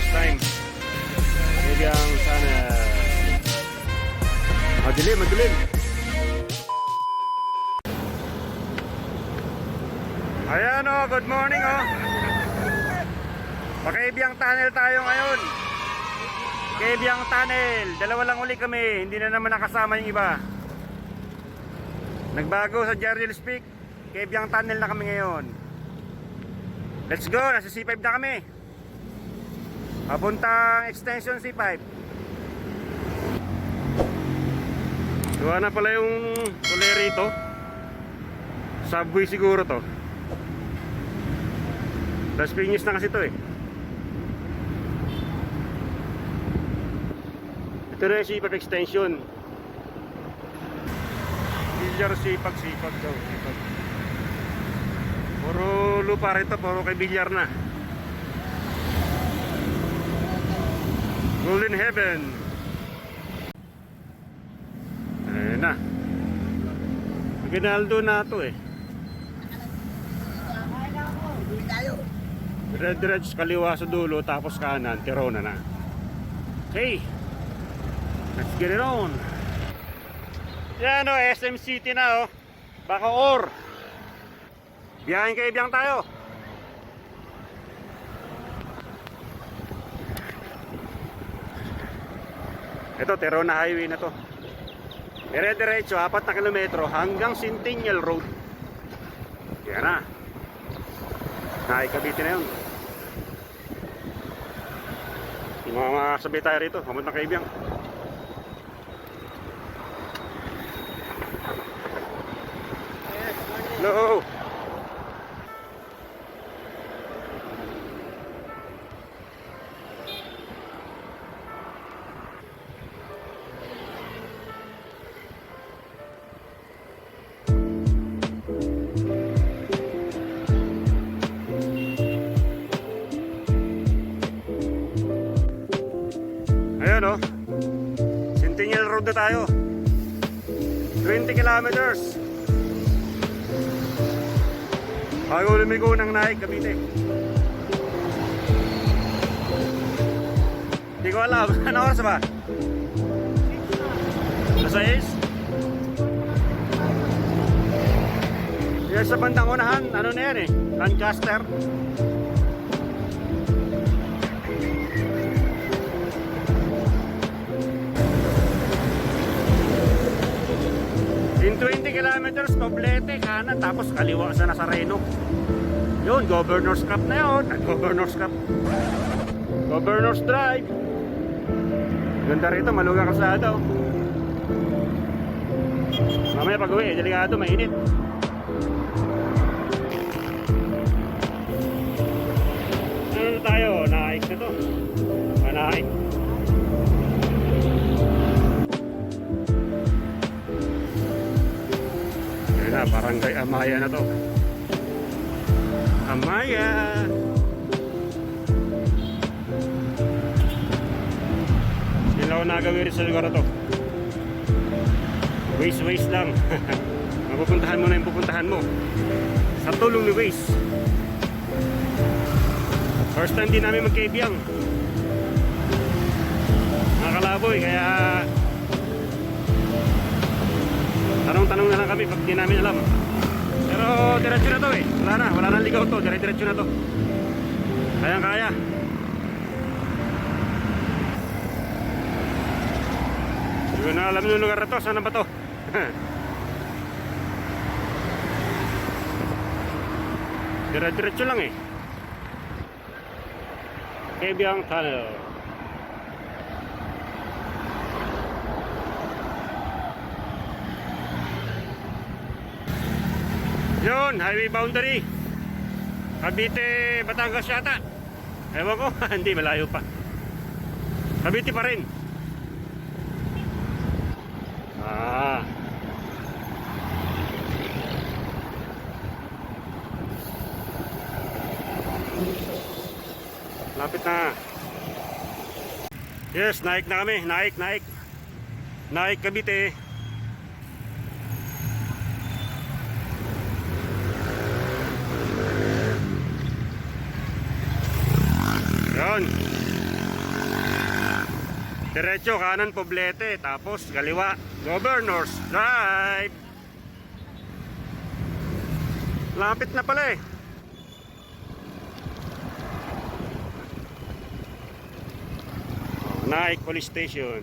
first time. Kaibiyang Tunnel. Madilim, madilim. Ayan o, good morning o. Pakaibiyang Tunnel tayo ngayon. Kaibiyang Tunnel. Dalawa lang uli kami. Hindi na naman nakasama yung iba. Nagbago sa Jardel's Peak. Kaibiyang Tunnel na kami ngayon. Let's go. Nasa C5 na kami. Papuntang extension C5. Gawa na pala yung tuloy rito. Subway siguro to. Las Piñas na kasi to eh. Ito na yung sipag extension. Bilyar sipag daw. Sipag. Puro lupa rito, puro kay bilyar na. Golden Heaven. Ayan na. Ginaldo na to eh. Diretso kaliwa sa dulo, tapos kanan, Tirona na. Okay, let's get it on. Yan o, SM City na o. Bacoor. Biyahin Kaibiyang tayo. Ito, Tirona Highway na to. Diretso, 4 na kilometro hanggang Centennial Road. Yan na. Naikabiti na yun. Yung mga sabay tayo rito, pamunta Kaibiyang. Hello. Ayan o, Centennial Road na tayo. 20 kilometers bago lumigo ng Naik, Cavite. Hindi ko alam, ano oras ba? Nasa 6? Yan sa bandang unahan, ano na yan eh, Lancaster. In 20 kilometers, Poblete, kanan, tapos kaliwa sa Nazareno. Yun, Governor's Cup na yun. Governor's Cup. Governor's Drive. Ganda rito, malugang kalsada oh. Mamaya pag uwi, delikado, mainit. Ano na tayo? Naik na to. Naik. Barangay Amaya na to. Amaya. Ilaw na gawin sa lugar to. Waste lang. Mapupuntahan mo na yung pupuntahan mo sa tulong ni Waze. First time din namin magkaibiyang mga kalaboy, kaya tanong-tanong na lang kami pag di namin alam. Pero diretso na to eh. Wala na ligaw to. Diretso na to. Kayang-kaya. Hindi ko na alam yung lugar na to. Saan ba to? Diretso lang eh. Kaibiyang Tunnel. Yun, highway boundary. Cavite, Batangas yata. Ewan ko, hindi, malayo pa. Cavite pa rin. Lapit na. Yes, Naik na kami. Naik, Cavite. Yan. Diretso, kanan Poblete, tapos kaliwa, Governor's Drive. Lapit na pala eh. Naik Police Station.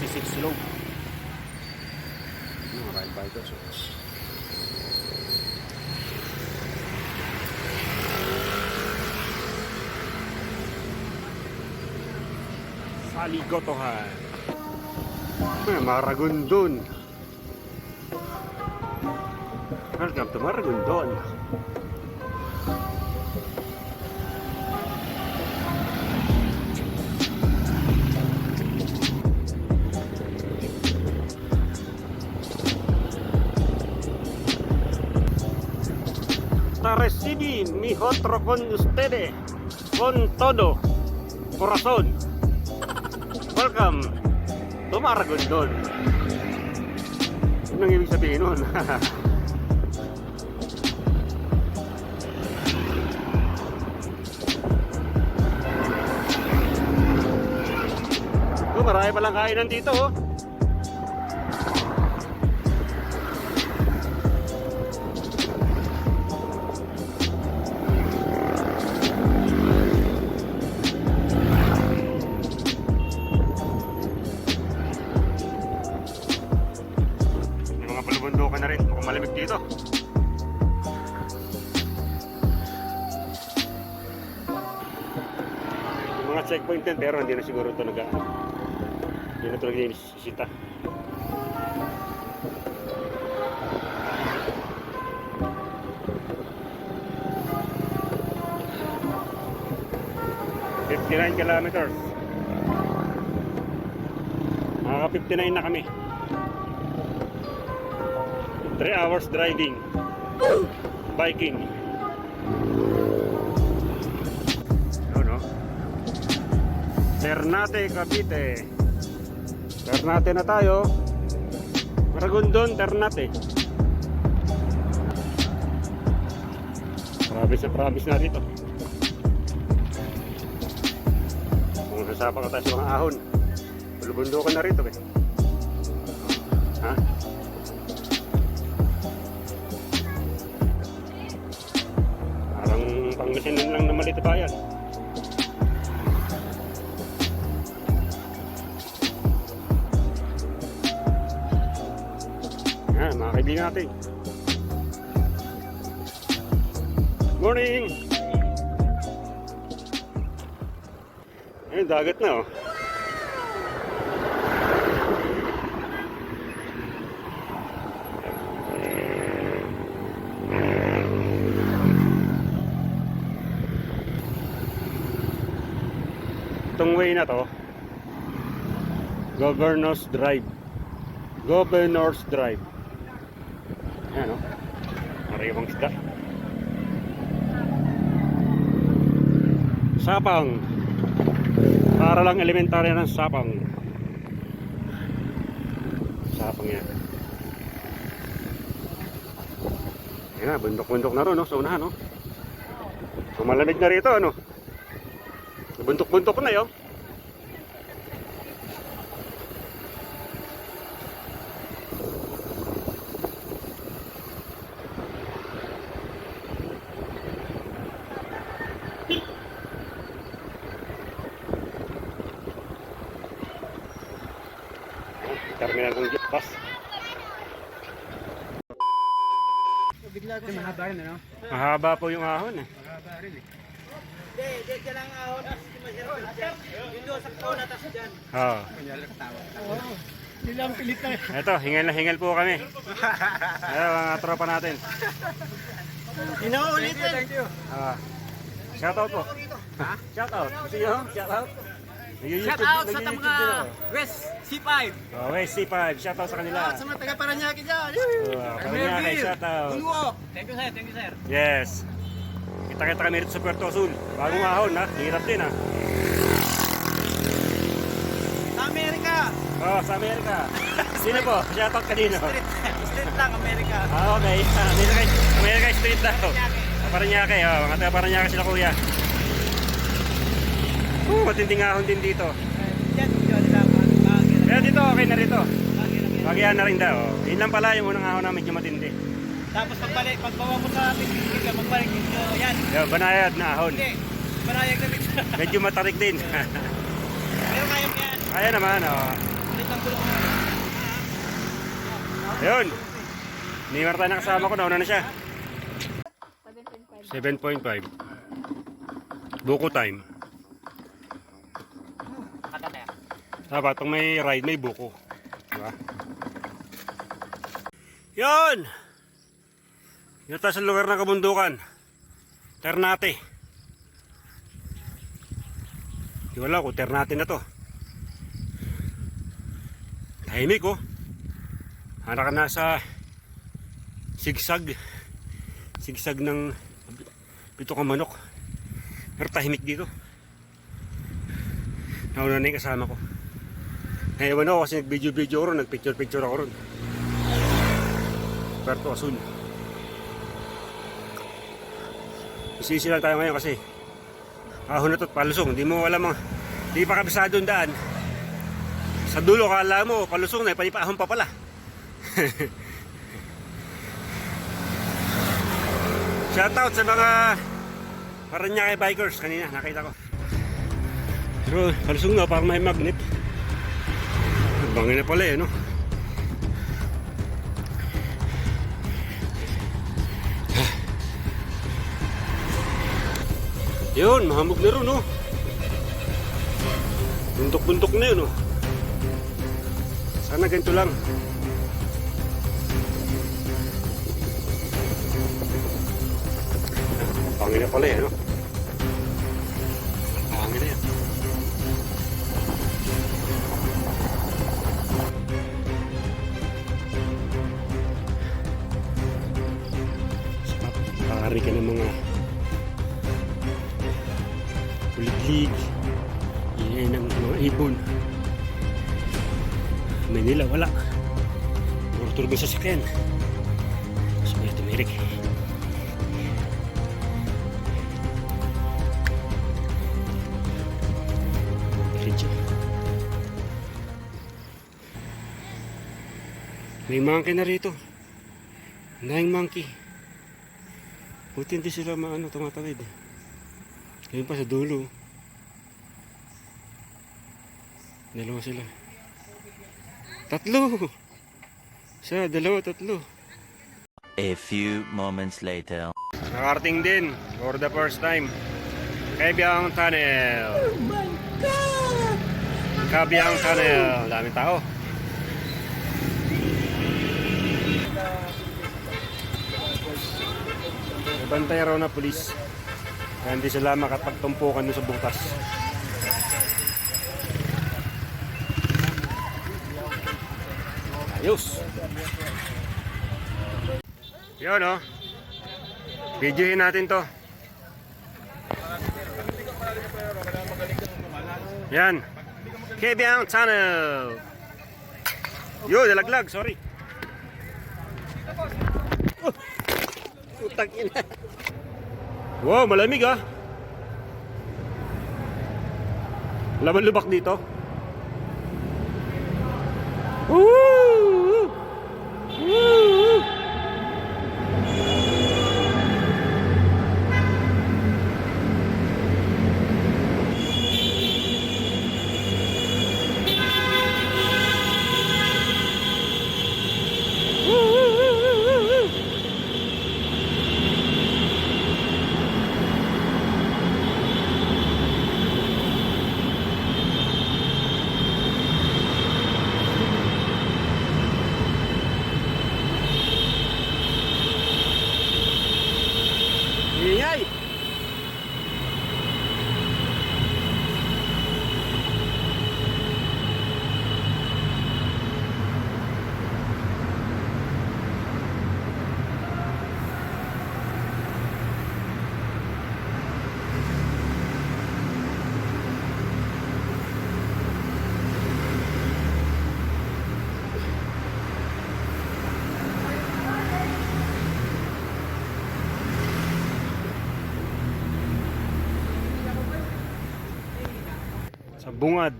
Sisig Slope. Ride bikers. Saligotohan. Maragondon. Welcome to Maragondon. Recibí mi otro con ustedes con todo corazón. Welcome to Maragondon. Anong ibig sabihin nun? Marami palang kainan dito oh. Palubundukan na rin, mukhang malamig dito. Yung mga checkpoint din, pero hindi na siguro ito hindi na ito nagsisita. $59 kilometers. Nakaka 59 na kami. 3 hours driving. Biking. Ano? Ternate, Cavite. Ternate na tayo. Maragondon, Ternate. Province na dito. Kung sasapa ka tayo sa mga ahon, bulubundukan na rito eh. Ha? Pangasinan lang na maliit bayan. Yan, mga kaibigan natin. Morning! Ayun, dagat na oh. Itong way na to, Governor's Drive. Governor's Drive. Ayan o, maraming isda. Sapang. Para lang elementary ng sapang. Sapang yan. Ayan na, bundok-bundok na ron no, sa unahan no. So malamig na rito ano. Buntok-buntok na yun. Terminal ng jeep bus. Bigla ko mahaba rin ano? Mahaba po yung ahon eh. Mahaba rin eh. Hindi, dyan lang ahon. Yung doon sa kona, tas dyan. Oo. Kanyala katawa. Oo. Nilang pilit na. Ito, hingal na hingal po kami. Ayan, mga tropa natin. Inaulitin. Thank you. Shout out po. Ha? Shout out. Gusto nyo? Shout out. Shout out sa mga West C5. Oh, West C5. Shout out sa kanila. Sa mga taga Paranaque dyan. Paranaque, shout out. Moonwalk. Thank you sir. Yes. Kita-kita kami rito sa Puerto Azul. Bagong ahon ha. Hirap din ha. Sa Amerika. Oh, sa Amerika. Sino po? Shoutout kanino? Street lang, Amerika. Ah, okay. Amerika Street daw. Paranaque, oh. Mga taga Paranaque sila kuya. Matinding ahon din dito. Yan, yun lang. Bagay Kaya dito, okay na rito. lang yan. Bagyan na rin daw. Yun lang pala yung unang ahon na medyo matindi. Tapos pagbawa mo sa pipigil, magbalik dito. Yan. Yo, banayad na ahon. Hindi. Manayag na dito. Medyo matarik din. Pero kaya mo yan. Kaya naman, oh. Ulit ang gulong mo. Ayun. Ni Marta na kasama ko, nauna na siya. 7.5. Buko time. Dapat pag may ride, may buko. Diba? Yun! Yun tayo sa lugar ng kabundukan. Ternate. Di wala ko, Ternate na to. Tahimik oh. Hana ka na sa sigsag. Sigsag ng pito ka manok. Pero tahimik dito. Nauna na yung kasama ko. Naiwan ako kasi nag-video ako ron. Nag-picture ako ron. Puerto Azul. Isisi lang tayo ngayon kasi ahon na to't palusong. Hindi mo alam hindi pa kabisado yung daan. Sa dulo kala mo palusong na, palipaahon pa pala. Shoutout sa mga Paranaque bikers kanina, nakita ko. Pero palusong na, parang may magnet. Bangin na pala eh, no? Yun, mahamog na rin, no? Buntok-buntok na yun, no? Sana ganito lang. Pangin na pala eh, no? Pangin na yan. Pakari ka ng mga kuliglig. Iyan ang mga ibon. Manila wala. Puro turbong sasakyan. Mas may tumirik. Diretso. May monkey na rito. Nine monkey. Buti hindi sila tumatawid. Ngayon pa sa dulo. Dalawa sila. Tatlo! Isa, dalawa, tatlo. A few moments later. Nakarating din for the first time. Kabyang Tunnel. Oh my God! Kabyang Tunnel. Daming tao. Bantay raw na pulis. Kaya hindi sila makapagtumpukan doon sa butas. Ayos. Yun oh. Videohin natin to. Yan. Kabyang Tunnel. Yo, dalaglag, sorry. Putang ina. Wow, malamig ah. Laman lubak dito. Woo! Woo! bungad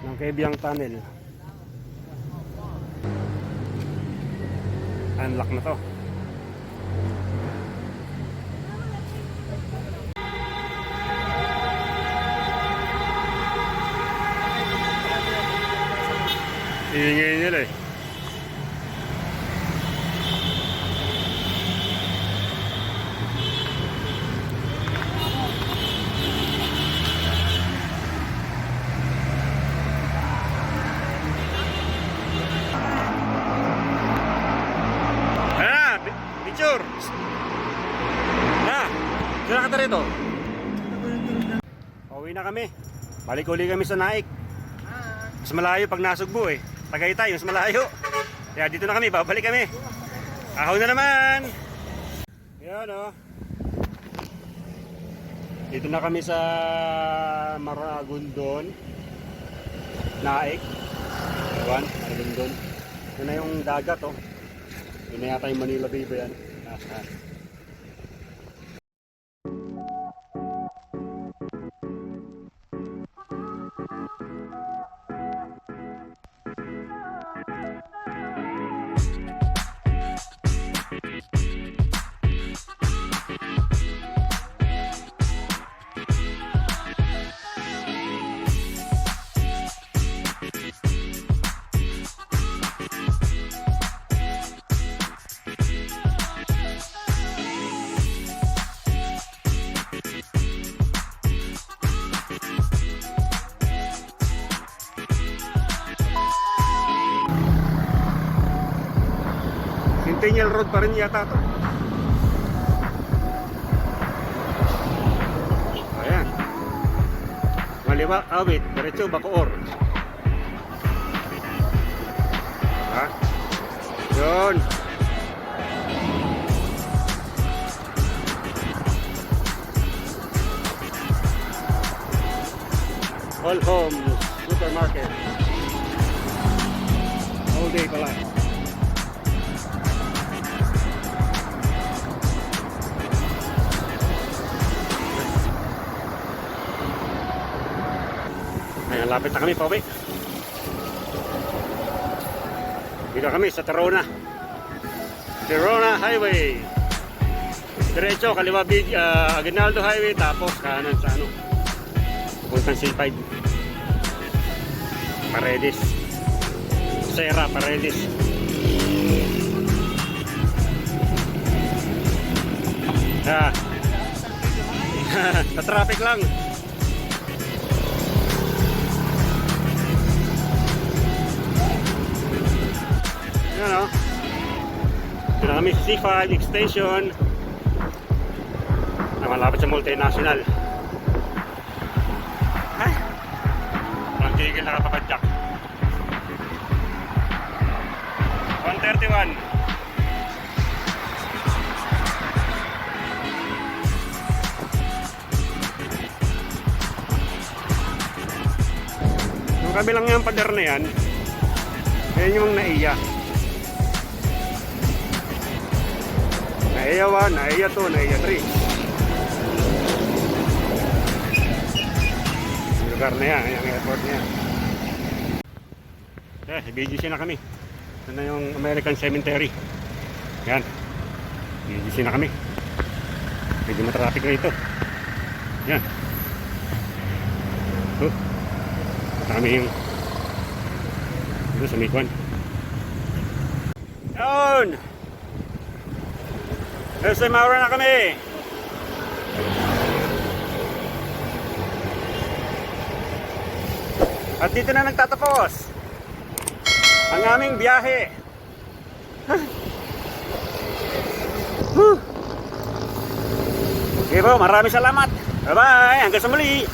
ng Kaibiyang Tunnel. Unlock na to. Ingay nila eh. Picture! Na! Sila ka rito. Pauwi na kami. Balik uli kami sa Naik. Mas malayo pag nasugbo eh. Tagaytay, mas malayo. Kaya dito na kami, babalik kami. Ahon na naman! Yan o. Dito na kami sa Maragondon. Naik. Ewan, Maragondon. Yan na yung dagat o. Yun na yata yung Manila Bay ba yan? Centennial Road pa rin yata to. Ayan. Maliwa, awit, diretso, Bacoor. Ha? Yun. All Home Supermarket. All day pala. Ayan, lapit na kami, pauwi. Dito kami sa Terona. Terona Highway. Diretso, kaliwa Aguinaldo Highway, tapos kanan sa ano. Pupuntang C5. Paredes. Serra, Paredes. Ah. Sa traffic lang. Yan o. Ito na kami sa C5 extension na malapit sa multinational. Ay! Ang tigil nakapapadyak. 131. Yung kabilang yung pader na yan, yan yung naiya. Naiya 1, Naiya 2, Naiya 3. Yung lugar na yan, yung airport na yan. BGC na kami. Ito na yung American Cemetery. Yan. BGC na kami. Medyo matraffic rito. Yan. Ito. Kami yung dito sa Mikwan. Yun! SM Aura na kami. At dito na nagtatapos ang aming biyahe. Okay po, maraming salamat. Bye bye, hanggang sa muli.